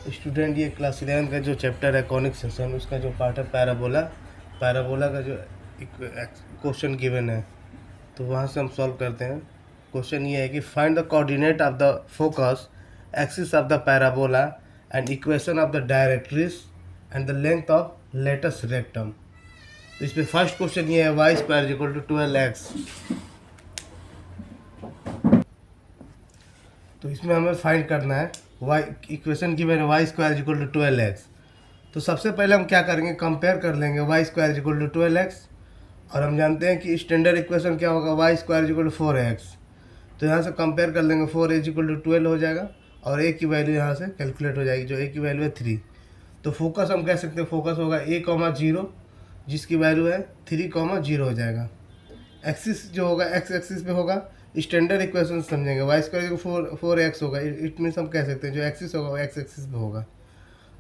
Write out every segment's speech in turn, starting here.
Student ये class 11 का जो चैप्टर है कॉनिक सेक्शन, उसका जो पार्ट है पैराबोला, पैराबोला का जो क्वेश्चन गिवन है तो वहाँ से हम सॉल्व करते हैं। क्वेश्चन ये है कि find the coordinate of the focus axis of the parabola and equation of the directrix and the length of latus rectum. तो इसमें फर्स्ट क्वेश्चन ये है Y square equal to 12x। तो इसमें हमें फाइंड करना है वाई, इक्वेशन की मैंने Y square equal to 12x। तो सबसे पहले हम क्या करेंगे, कंपेयर कर लेंगे Y square equal to 12x, और हम जानते हैं कि स्टैंडर्ड इक्वेशन क्या होगा, Y square equal to 4x। तो यहाँ से कंपेयर कर लेंगे, 4a इक्वल टू 12 हो जाएगा और a की वैल्यू यहाँ से कैलकुलेट हो जाएगी, जो a की वैल्यू है 3। तो फोकस हम कह सकते हैं फोकस होगा a,0 जिसकी वैल्यू है 3,0 हो जाएगा। एक्सिस जो होगा एक्स एक्सिस पे होगा, स्टैंडर्ड इक्वेशन समझेंगे, वाई स्क्वायर 4x होगा, इट मीन्स हम कह सकते हैं जो एक्सिस होगा वो एक्स एक्सिस पे होगा।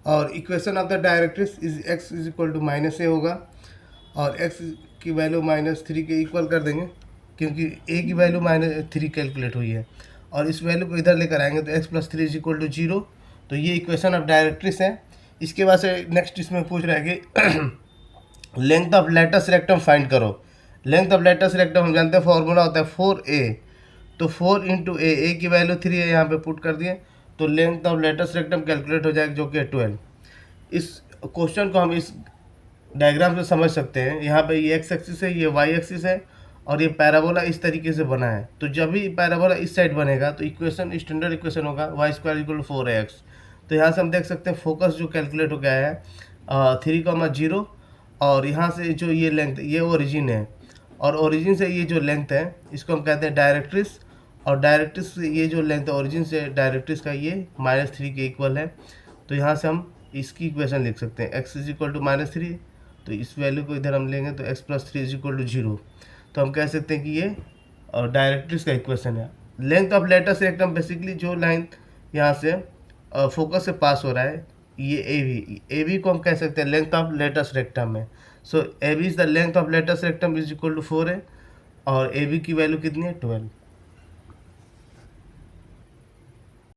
और equation of the directrix is x is equal to -a होगा, और x की वैल्यू -3 के इक्वल कर देंगे क्योंकि a की वैल्यू -3 कैलकुलेट हुई है, और इस वैल्यू को इधर लेकर आएंगे तो x + 3 इज इक्वल टू 0। तो ये इक्वेशन ऑफ डायरेक्ट्रिस है। इसके बाद से नेक्स्ट इसमें पूछ रहा है कि length of latus rectum find करो। लेंथ ऑफ लेटस रेक्टम हम जानते हैं फॉर्मूला होता है 4a, तो 4 × a की वैल्यू 3 है, यहाँ पे पुट कर दिए तो length of latus rectum calculate हो जाएगा जो कि 12। इस क्वेश्चन को हम इस डायग्राम से समझ सकते हैं। यहाँ पे ये एक्स एक्सिस है, ये वाई एक्सिस है, और ये पैराबोला इस तरीके से बना है। तो जब भी पैराबोला इस साइड बनेगा तो इक्वेशन स्टैंडर्ड इक्वेशन होगा Y square equal to 4x। तो यहाँ से हम देख सकते हैं फोकस जो कैलकुलेट हो गया है 3,0, और यहाँ से जो ये लेंथ, ये ओरिजिन है, और ओरिजिन से ये जो लेंथ है इसको हम कहते हैं डायरेक्ट्रिस, और डायरेक्ट्रिस से ये जो लेंथ है ओरिजिन से डायरेक्ट्रिस का ये -3 के इक्वल है। तो यहाँ से हम इसकी इक्वेशन लिख सकते हैं x इज इक्वल टू -3, तो इस वैल्यू को इधर हम लेंगे तो x + 3 इज इक्वल टू 0। तो हम कह सकते हैं कि ये डायरेक्ट्रिस का इक्वेशन है। Length of latus rectum basically जो लाइन यहाँ से फोकस से पास हो रहा है, ये ए बी को हम कह सकते हैं लेंथ ऑफ लेटस रेक्टम है। So A B is the length of latus rectum is equal to 4 है, और ए बी की वैल्यू कितनी है 12।